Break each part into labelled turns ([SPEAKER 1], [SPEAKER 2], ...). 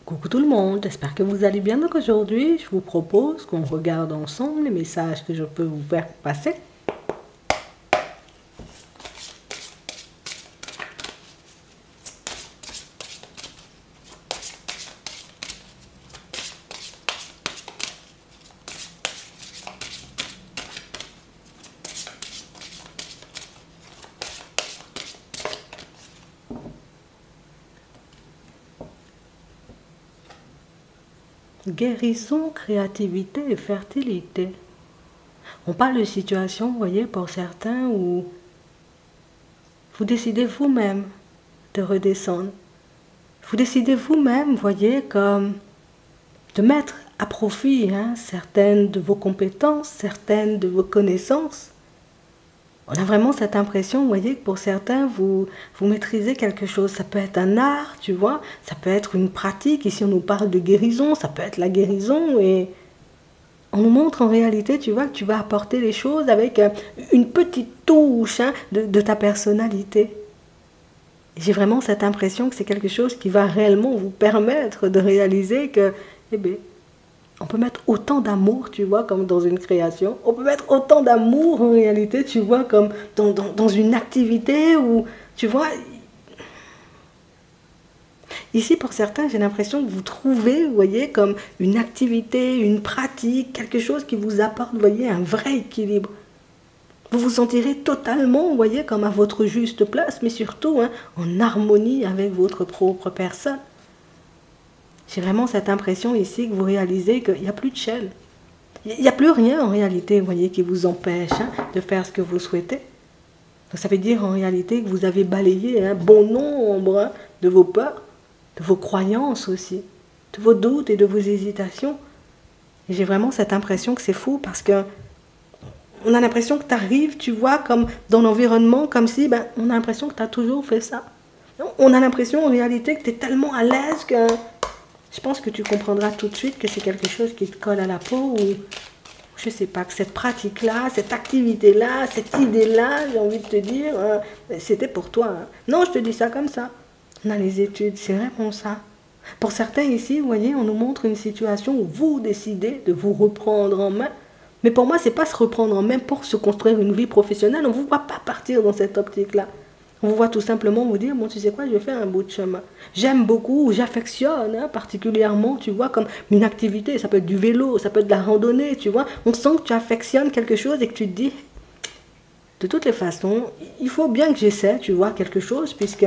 [SPEAKER 1] Coucou tout le monde, j'espère que vous allez bien. Donc aujourd'hui, je vous propose qu'on regarde ensemble les messages que je peux vous faire passer. Guérison, créativité et fertilité. On parle de situation, vous voyez, pour certains où vous décidez vous-même de redescendre. Vous décidez vous-même, vous voyez, comme de mettre à profit certaines de vos compétences, certaines de vos connaissances. On a vraiment cette impression, vous voyez, que pour certains, vous maîtrisez quelque chose. Ça peut être un art, tu vois, ça peut être une pratique. Ici, on nous parle de guérison, ça peut être la guérison. Et on nous montre en réalité, tu vois, que tu vas apporter les choses avec une petite touche de ta personnalité. J'ai vraiment cette impression que c'est quelque chose qui va réellement vous permettre de réaliser que, eh bien, on peut mettre autant d'amour, tu vois, comme dans une création. On peut mettre autant d'amour, en réalité, tu vois, comme dans une activité où, tu vois... Ici, pour certains, j'ai l'impression que vous trouvez, vous voyez, comme une activité, une pratique, quelque chose qui vous apporte, vous voyez, un vrai équilibre. Vous vous sentirez totalement, vous voyez, comme à votre juste place, mais surtout en harmonie avec votre propre personne. J'ai vraiment cette impression ici que vous réalisez qu'il n'y a plus de chaîne. Il n'y a plus rien en réalité, vous voyez, qui vous empêche de faire ce que vous souhaitez. Donc ça veut dire en réalité que vous avez balayé un bon nombre de vos peurs, de vos croyances aussi, de vos doutes et de vos hésitations. Et j'ai vraiment cette impression que c'est fou parce que on a l'impression que tu arrives, tu vois, comme dans l'environnement, comme si on a l'impression que tu as toujours fait ça. On a l'impression en réalité que tu es tellement à l'aise que... Je pense que tu comprendras tout de suite que c'est quelque chose qui te colle à la peau ou, je ne sais pas, que cette pratique-là, cette activité-là, cette idée-là, j'ai envie de te dire, c'était pour toi. Non, je te dis ça comme ça. On a les études, c'est vraiment ça. Pour certains ici, vous voyez, on nous montre une situation où vous décidez de vous reprendre en main. Mais pour moi, ce n'est pas se reprendre en main pour se construire une vie professionnelle. On ne vous voit pas partir dans cette optique-là. On vous voit tout simplement vous dire, bon, tu sais quoi, je vais faire un bout de chemin. J'aime beaucoup, j'affectionne particulièrement, tu vois, comme une activité. Ça peut être du vélo, ça peut être de la randonnée, tu vois. On sent que tu affectionnes quelque chose et que tu te dis, de toutes les façons, il faut bien que j'essaie, tu vois, quelque chose, puisque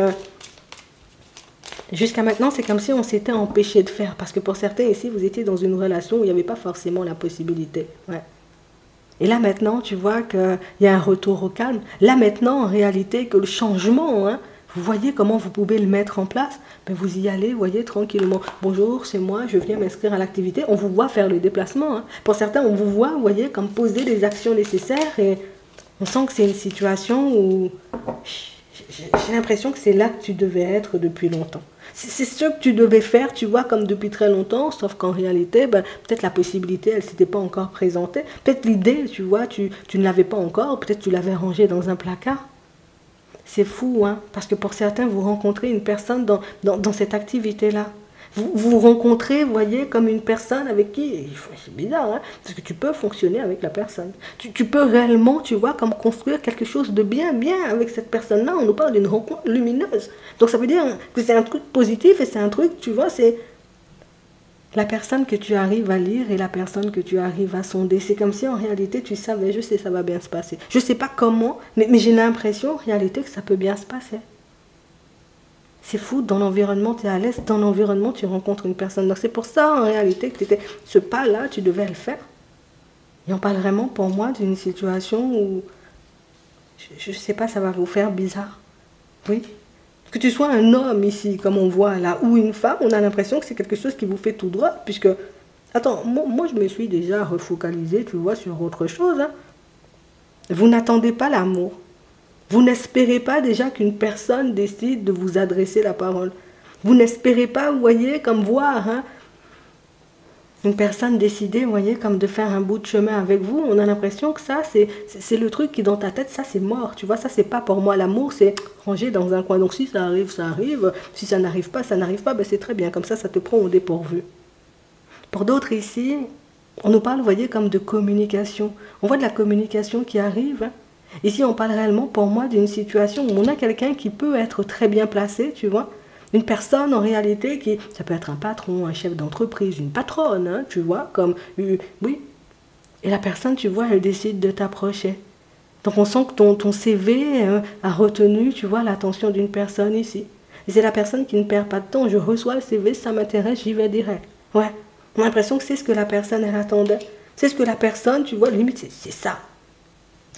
[SPEAKER 1] jusqu'à maintenant, c'est comme si on s'était empêché de faire. Parce que pour certains ici, vous étiez dans une relation où il n'y avait pas forcément la possibilité. Ouais. Et là maintenant, tu vois qu'il y a un retour au calme. Là maintenant, en réalité, que le changement, vous voyez comment vous pouvez le mettre en place. Ben vous y allez, vous voyez, tranquillement. Bonjour, c'est moi, je viens m'inscrire à l'activité. On vous voit faire le déplacement. Pour certains, on vous voit, vous voyez, comme poser les actions nécessaires. Et on sent que c'est une situation où j'ai l'impression que c'est là que tu devais être depuis longtemps. C'est ce que tu devais faire, tu vois, comme depuis très longtemps, sauf qu'en réalité, peut-être la possibilité, elle ne s'était pas encore présentée. Peut-être l'idée, tu vois, tu ne l'avais pas encore, peut-être tu l'avais rangée dans un placard. C'est fou, parce que pour certains, vous rencontrez une personne dans cette activité-là. Vous rencontrez, vous voyez, comme une personne avec qui, c'est bizarre, parce que tu peux fonctionner avec la personne. Tu peux réellement, tu vois, comme construire quelque chose de bien avec cette personne-là. On nous parle d'une rencontre lumineuse. Donc ça veut dire que c'est un truc positif et c'est un truc, tu vois, c'est la personne que tu arrives à lire et la personne que tu arrives à sonder. C'est comme si en réalité tu savais, je sais, ça va bien se passer. Je ne sais pas comment, mais j'ai l'impression en réalité que ça peut bien se passer. C'est fou, dans l'environnement, tu es à l'aise, dans l'environnement, tu rencontres une personne. Donc c'est pour ça, en réalité, que ce pas-là, tu devais le faire. Et on parle vraiment, pour moi, d'une situation où, je ne sais pas, ça va vous faire bizarre. Oui. Que tu sois un homme ici, comme on voit là, ou une femme, on a l'impression que c'est quelque chose qui vous fait tout droit, puisque, attends, moi je me suis déjà refocalisée, tu vois, sur autre chose. Vous n'attendez pas l'amour. Vous n'espérez pas déjà qu'une personne décide de vous adresser la parole. Vous n'espérez pas, vous voyez, comme voir Une personne décidée, vous voyez, comme de faire un bout de chemin avec vous, on a l'impression que ça, c'est le truc qui, dans ta tête, ça, c'est mort. Tu vois, ça, c'est pas pour moi. L'amour, c'est rangé dans un coin. Donc, si ça arrive, ça arrive. Si ça n'arrive pas, ça n'arrive pas. Ben, c'est très bien. Comme ça te prend au dépourvu. Pour d'autres ici, on nous parle, vous voyez, comme de communication. On voit de la communication qui arrive. Hein. Ici, on parle réellement, pour moi, d'une situation où on a quelqu'un qui peut être très bien placé, tu vois. Une personne, en réalité, ça peut être un patron, un chef d'entreprise, une patronne, hein, tu vois, comme, oui. Et la personne, tu vois, elle décide de t'approcher. Donc, on sent que ton CV a retenu, tu vois, l'attention d'une personne ici. Et c'est la personne qui ne perd pas de temps. Je reçois le CV, ça m'intéresse, j'y vais direct. Ouais. On a l'impression que c'est ce que la personne, elle attendait. C'est ce que la personne, tu vois, limite, c'est ça.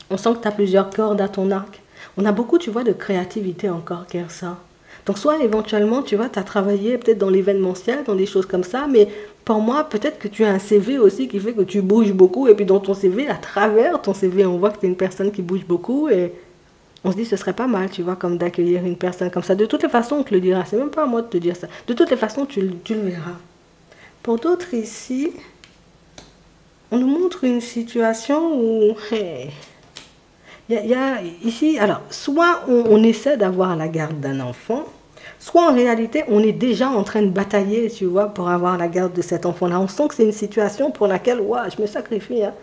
[SPEAKER 1] On sent que tu as plusieurs cordes à ton arc. On a beaucoup, tu vois, de créativité encore qui ressort. Donc, soit éventuellement, tu vois, tu as travaillé peut-être dans l'événementiel, dans des choses comme ça, mais pour moi, peut-être que tu as un CV aussi qui fait que tu bouges beaucoup, et puis dans ton CV, à travers ton CV, on voit que tu es une personne qui bouge beaucoup, et on se dit, ce serait pas mal, tu vois, comme d'accueillir une personne comme ça. De toutes les façons, on te le dira, c'est même pas à moi de te dire ça. De toutes les façons, tu le verras. Pour d'autres ici, on nous montre une situation où... Hey, ici, alors, soit on essaie d'avoir la garde d'un enfant, soit en réalité, on est déjà en train de batailler, tu vois, pour avoir la garde de cet enfant-là. On sent que c'est une situation pour laquelle, ouais, je me sacrifie, hein.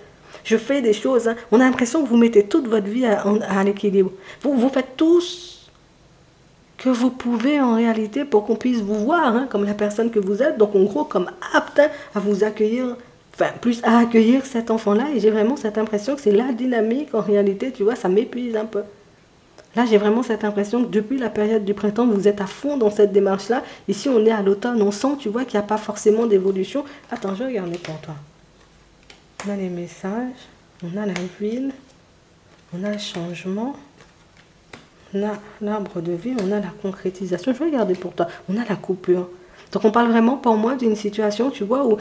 [SPEAKER 1] Je fais des choses. Hein. On a l'impression que vous mettez toute votre vie à l'équilibre. Vous faites tout ce que vous pouvez en réalité pour qu'on puisse vous voir, hein, comme la personne que vous êtes. Donc, en gros, comme apte à vous accueillir. Enfin, plus à accueillir cet enfant-là, et j'ai vraiment cette impression que c'est la dynamique, en réalité, tu vois, ça m'épuise un peu. Là, j'ai vraiment cette impression que depuis la période du printemps, vous êtes à fond dans cette démarche-là. Ici, on est à l'automne, on sent, tu vois, qu'il n'y a pas forcément d'évolution. Attends, je vais regarder pour toi. On a les messages, on a la ville, on a le changement, on a l'arbre de vie, on a la concrétisation. Je vais regarder pour toi, on a la coupure. Donc on parle vraiment pour moi d'une situation, tu vois, où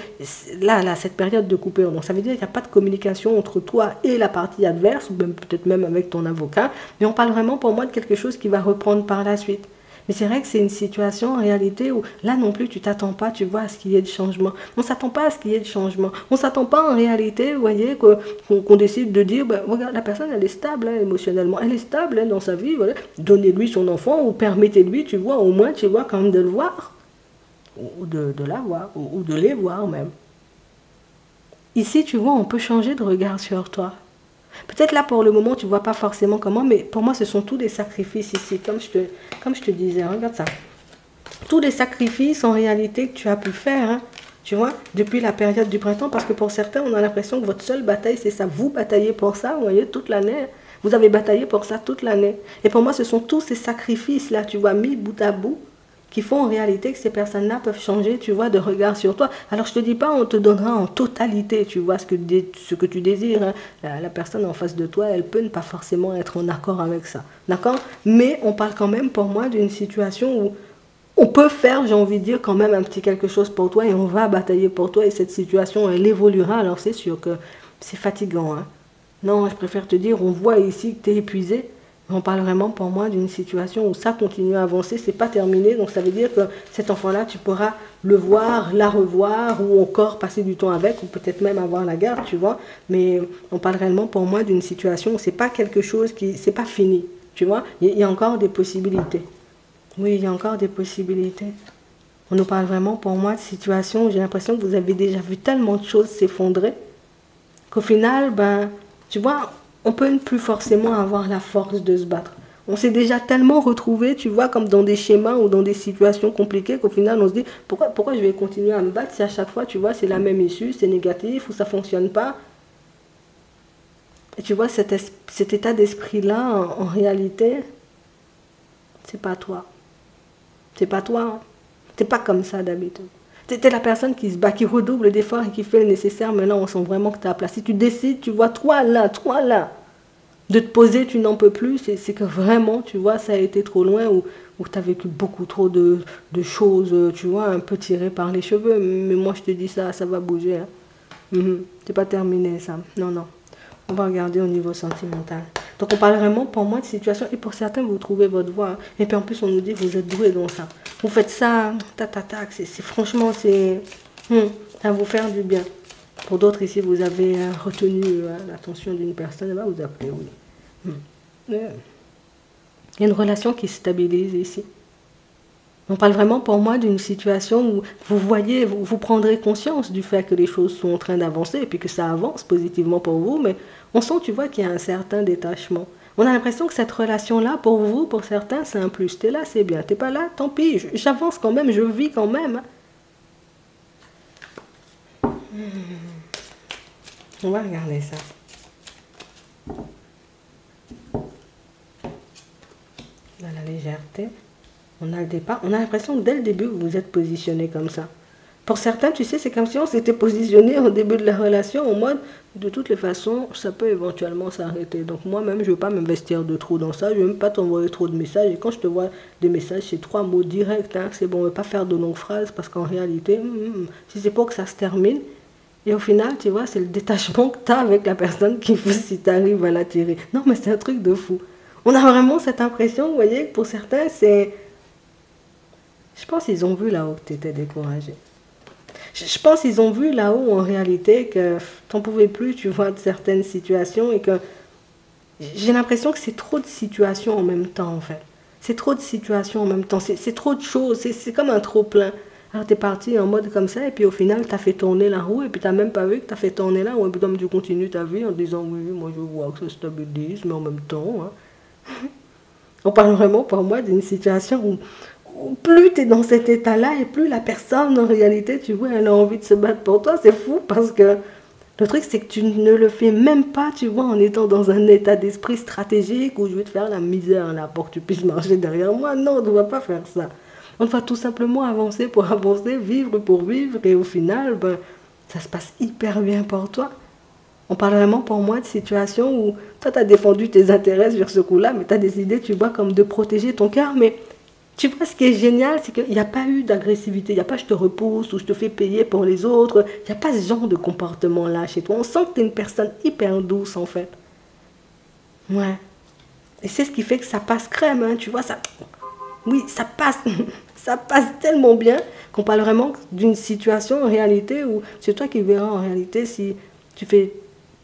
[SPEAKER 1] là, cette période de coupure, donc ça veut dire qu'il n'y a pas de communication entre toi et la partie adverse, ou peut-être même avec ton avocat, mais on parle vraiment pour moi de quelque chose qui va reprendre par la suite. Mais c'est vrai que c'est une situation en réalité où là non plus tu t'attends pas, tu vois, à ce qu'il y ait de changement. On ne s'attend pas à ce qu'il y ait de changement. On ne s'attend pas en réalité, vous voyez, qu'on décide de dire, ben, regarde, la personne elle est stable hein, émotionnellement, elle est stable hein, dans sa vie, voilà. Donnez-lui son enfant ou permettez-lui, tu vois, au moins tu vois quand même de le voir. Ou de la voir, ou de les voir même. Ici, tu vois, on peut changer de regard sur toi. Peut-être là, pour le moment, tu ne vois pas forcément comment, mais pour moi, ce sont tous des sacrifices ici, comme je te disais, regarde ça. Tous les sacrifices, en réalité, que tu as pu faire, hein, tu vois, depuis la période du printemps, parce que pour certains, on a l'impression que votre seule bataille, c'est ça. Vous bataillez pour ça, vous voyez, toute l'année. Vous avez bataillé pour ça toute l'année. Et pour moi, ce sont tous ces sacrifices-là, tu vois, mis bout à bout, qui font en réalité que ces personnes-là peuvent changer, tu vois, de regard sur toi. Alors, je ne te dis pas, on te donnera en totalité, tu vois, ce que tu désires. Hein. La personne en face de toi, elle peut ne pas forcément être en accord avec ça. D'accord? Mais on parle quand même, pour moi, d'une situation où on peut faire, j'ai envie de dire, quand même un petit quelque chose pour toi et on va batailler pour toi et cette situation, elle évoluera. Alors, c'est sûr que c'est fatigant. Hein. Non, je préfère te dire, on voit ici que tu es épuisé. On parle vraiment pour moi d'une situation où ça continue à avancer, c'est pas terminé, donc ça veut dire que cet enfant-là, tu pourras le voir, la revoir, ou encore passer du temps avec, ou peut-être même avoir la garde, tu vois. Mais on parle réellement pour moi d'une situation où c'est pas quelque chose qui, c'est pas fini, tu vois. Il y a encore des possibilités. Oui, il y a encore des possibilités. On nous parle vraiment pour moi de situation où j'ai l'impression que vous avez déjà vu tellement de choses s'effondrer, qu'au final, ben, tu vois, on peut ne plus forcément avoir la force de se battre. On s'est déjà tellement retrouvé, tu vois, comme dans des schémas ou dans des situations compliquées qu'au final, on se dit, pourquoi je vais continuer à me battre si à chaque fois, tu vois, c'est la même issue, c'est négatif ou ça ne fonctionne pas. Et tu vois, cet état d'esprit-là, en réalité, c'est pas toi. C'est pas toi. Hein. T'es pas comme ça d'habitude. T'es la personne qui se bat, qui redouble d'efforts et qui fait le nécessaire, mais là, on sent vraiment que tu as place. Si tu décides, tu vois, toi là, de te poser, tu n'en peux plus, c'est que vraiment, tu vois, ça a été trop loin ou tu as vécu beaucoup trop de choses, tu vois, un peu tirées par les cheveux. Mais moi, je te dis ça, ça va bouger. Hein. C'est pas terminé, ça. Non, non. On va regarder au niveau sentimental. Donc, on parle vraiment, pour moi, de situation. Et pour certains, vous trouvez votre voie. Hein. Et puis, en plus, on nous dit que vous êtes doué dans ça. Vous faites ça, tac. Franchement, c'est... Ça va vous faire du bien. Pour d'autres ici, vous avez retenu l'attention d'une personne, elle va vous appeler, oui. Il y a une relation qui se stabilise ici. On parle vraiment pour moi d'une situation où vous voyez, vous prendrez conscience du fait que les choses sont en train d'avancer et puis que ça avance positivement pour vous, mais on sent, tu vois, qu'il y a un certain détachement. On a l'impression que cette relation-là, pour vous, pour certains, c'est un plus. T'es là, c'est bien. T'es pas là, tant pis. J'avance quand même, je vis quand même. On va regarder ça. On a la légèreté. On a le départ. On a l'impression que dès le début, vous vous êtes positionné comme ça. Pour certains, tu sais, c'est comme si on s'était positionné au début de la relation en mode, de toutes les façons, ça peut éventuellement s'arrêter. Donc moi-même, je ne veux pas m'investir de trop dans ça. Je ne veux même pas t'envoyer trop de messages. Et quand je te vois des messages, c'est 3 mots directs. Hein, c'est bon, on ne veut pas faire de longues phrases parce qu'en réalité, si c'est pour que ça se termine, et au final, tu vois, c'est le détachement que tu as avec la personne qui fait si tu arrives à l'attirer. Non, mais c'est un truc de fou. On a vraiment cette impression, vous voyez, que pour certains, c'est... Je pense qu'ils ont vu là-haut que tu étais découragé. Je pense qu'ils ont vu là-haut en réalité que tu n'en pouvais plus, tu vois, de certaines situations et que j'ai l'impression que c'est trop de situations en même temps, en fait. C'est trop de situations en même temps, c'est trop de choses, c'est comme un trop-plein. Alors tu es parti en mode comme ça et puis au final tu as fait tourner la roue et puis tu n'as même pas vu que tu as fait tourner la roue. Et puis comme tu continues ta vie en disant oui, moi je vois que ça stabilise, mais en même temps... Hein. On parle vraiment pour moi d'une situation où plus tu es dans cet état-là et plus la personne, en réalité, tu vois, elle a envie de se battre pour toi. C'est fou parce que le truc, c'est que tu ne le fais même pas, tu vois, en étant dans un état d'esprit stratégique où je vais te faire la misère là pour que tu puisses marcher derrière moi. Non, on ne doit pas faire ça. On doit tout simplement avancer pour avancer, vivre pour vivre et au final, ben, ça se passe hyper bien pour toi. On parle vraiment pour moi de situations où toi, tu as défendu tes intérêts sur ce coup-là, mais tu as décidé, tu vois, comme de protéger ton cœur, mais... Tu vois, ce qui est génial, c'est qu'il n'y a pas eu d'agressivité. Il n'y a pas je te repousse ou je te fais payer pour les autres. Il n'y a pas ce genre de comportement-là chez toi. On sent que tu es une personne hyper douce, en fait. Ouais. Et c'est ce qui fait que ça passe crème, hein, tu vois. Ça... Oui, ça passe. Ça passe tellement bien qu'on parle vraiment d'une situation en réalité où c'est toi qui verras en réalité si tu fais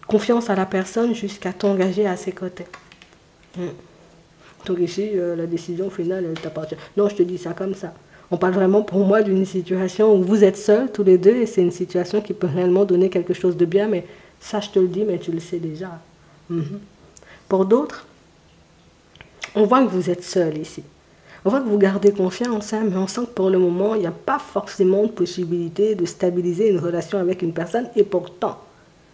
[SPEAKER 1] confiance à la personne jusqu'à t'engager à ses côtés. Donc ici, la décision finale, elle t'appartient. Non, je te dis ça comme ça. On parle vraiment pour moi d'une situation où vous êtes seuls tous les deux et c'est une situation qui peut réellement donner quelque chose de bien, mais ça je te le dis, mais tu le sais déjà. Pour d'autres, on voit que vous êtes seuls ici. On voit que vous gardez confiance, hein, mais on sent que pour le moment, il n'y a pas forcément de possibilité de stabiliser une relation avec une personne et pourtant,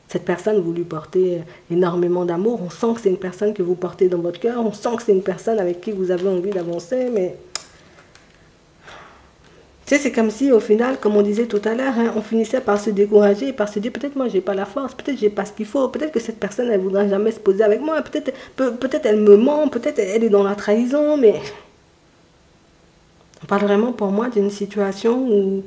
[SPEAKER 1] cette personne, vous lui portez énormément d'amour. On sent que c'est une personne que vous portez dans votre cœur. On sent que c'est une personne avec qui vous avez envie d'avancer. Mais tu sais, c'est comme si au final, comme on disait tout à l'heure, hein, on finissait par se décourager, par se dire peut-être moi j'ai pas la force, peut-être j'ai pas ce qu'il faut, peut-être que cette personne elle voudra jamais se poser avec moi, peut-être elle me ment, peut-être elle est dans la trahison. Mais on parle vraiment pour moi d'une situation où...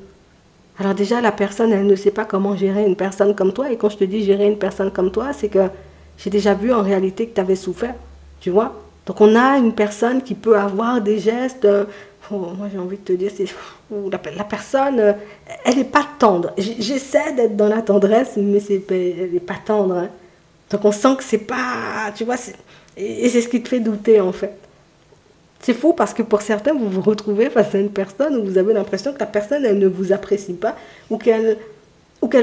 [SPEAKER 1] Alors déjà, la personne, elle ne sait pas comment gérer une personne comme toi. Et quand je te dis gérer une personne comme toi, c'est que j'ai déjà vu en réalité que tu avais souffert. Tu vois? Donc on a une personne qui peut avoir des gestes... moi j'ai envie de te dire, c'est... La personne, elle n'est pas tendre. J'essaie d'être dans la tendresse, mais elle n'est pas tendre. Hein. Donc on sent que c'est pas... Tu vois? Et c'est ce qui te fait douter en fait. C'est fou parce que pour certains, vous vous retrouvez face à une personne où vous avez l'impression que la personne, elle ne vous apprécie pas ou qu'elle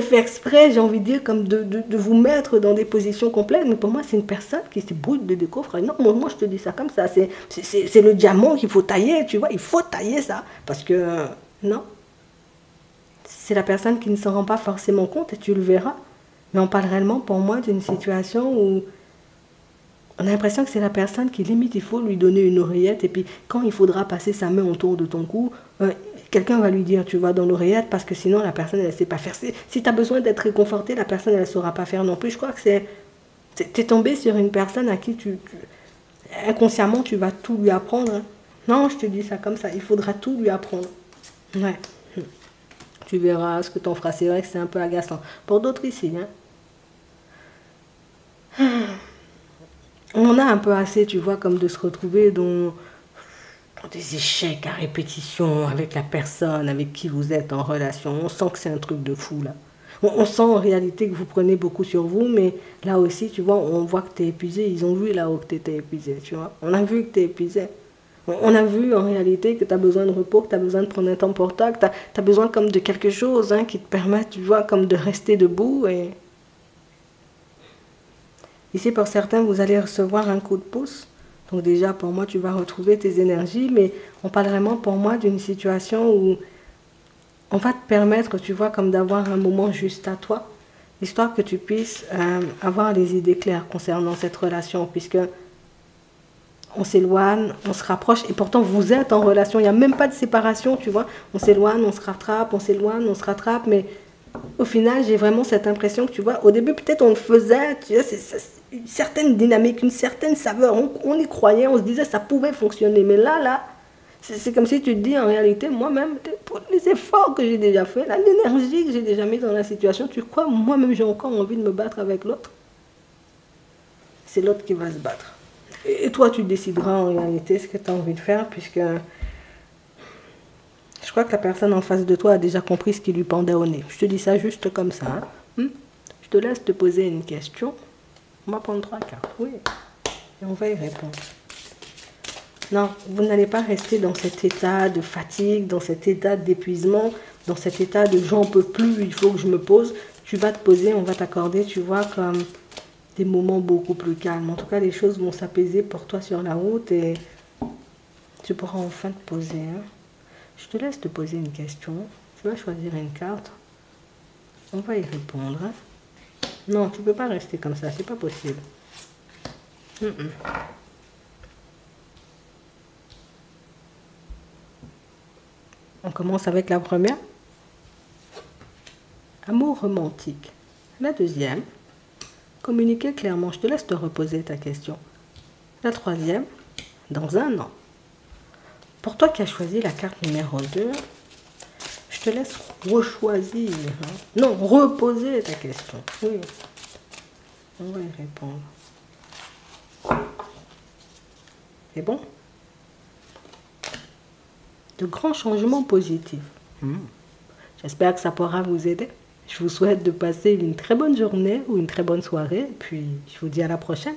[SPEAKER 1] fait exprès, j'ai envie de dire, comme de vous mettre dans des positions complètes. Mais pour moi, c'est une personne qui se brûle de décoffre. Non, moi, je te dis ça comme ça. C'est le diamant qu'il faut tailler, tu vois. Il faut tailler ça. Parce que, non, c'est la personne qui ne s'en rend pas forcément compte et tu le verras. Mais on parle réellement pour moi d'une situation où... On a l'impression que c'est la personne qui, limite, il faut lui donner une oreillette. Et puis, quand il faudra passer sa main autour de ton cou, quelqu'un va lui dire, tu vas dans l'oreillette, parce que sinon, la personne, elle ne sait pas faire. Si tu as besoin d'être réconforté, la personne, elle ne saura pas faire non plus. Je crois que tu es tombé sur une personne à qui, inconsciemment, tu vas tout lui apprendre. Hein. Non, je te dis ça comme ça. Il faudra tout lui apprendre. Ouais. Tu verras ce que tu en feras. C'est vrai que c'est un peu agaçant. Pour d'autres ici, hein. On en a un peu assez, tu vois, comme de se retrouver dans des échecs à répétition avec la personne avec qui vous êtes en relation. On sent que c'est un truc de fou là. On sent en réalité que vous prenez beaucoup sur vous, mais là aussi, tu vois, on voit que tu es épuisé. Ils ont vu là-haut que tu étais épuisé, tu vois. On a vu que tu es épuisé. On a vu en réalité que tu as besoin de repos, que tu as besoin de prendre un temps pour toi, que tu as besoin comme de quelque chose qui te permette, tu vois, comme de rester debout. Et ici, pour certains, vous allez recevoir un coup de pouce. Donc déjà, pour moi, tu vas retrouver tes énergies, mais on parle vraiment pour moi d'une situation où on va te permettre, tu vois, comme d'avoir un moment juste à toi, histoire que tu puisses avoir les idées claires concernant cette relation, puisque on s'éloigne, on se rapproche, et pourtant vous êtes en relation, il n'y a même pas de séparation, tu vois, on s'éloigne, on se rattrape, on s'éloigne, on se rattrape, mais au final, j'ai vraiment cette impression que, tu vois, au début, peut-être on le faisait, tu vois, c'est une certaine dynamique, une certaine saveur, on y croyait, on se disait ça pouvait fonctionner, mais là, c'est comme si tu te dis, en réalité, moi-même, pour les efforts que j'ai déjà faits, l'énergie que j'ai déjà mise dans la situation, tu crois, moi-même, j'ai encore envie de me battre avec l'autre. C'est l'autre qui va se battre. Et toi, tu décideras en réalité ce que tu as envie de faire, puisque je crois que la personne en face de toi a déjà compris ce qui lui pendait au nez. Je te dis ça juste comme ça. Je te laisse te poser une question. On va prendre 3 cartes. Oui. Et on va y répondre. Non, vous n'allez pas rester dans cet état de fatigue, dans cet état d'épuisement, dans cet état de j'en peux plus, il faut que je me pose. Tu vas te poser, on va t'accorder, tu vois, comme des moments beaucoup plus calmes. En tout cas, les choses vont s'apaiser pour toi sur la route et tu pourras enfin te poser. Je te laisse te poser une question. Tu vas choisir une carte. On va y répondre. Non, tu ne peux pas rester comme ça, c'est pas possible. On commence avec la première. Amour romantique. La deuxième. Communiquer clairement. Je te laisse te reposer ta question. La troisième. Dans un an. Pour toi qui as choisi la carte numéro 2, je te laisse rechoisir. Non, reposer ta question. Oui. On va y répondre. C'est bon? De grands changements positifs. J'espère que ça pourra vous aider. Je vous souhaite de passer une très bonne journée ou une très bonne soirée. Et puis, je vous dis à la prochaine.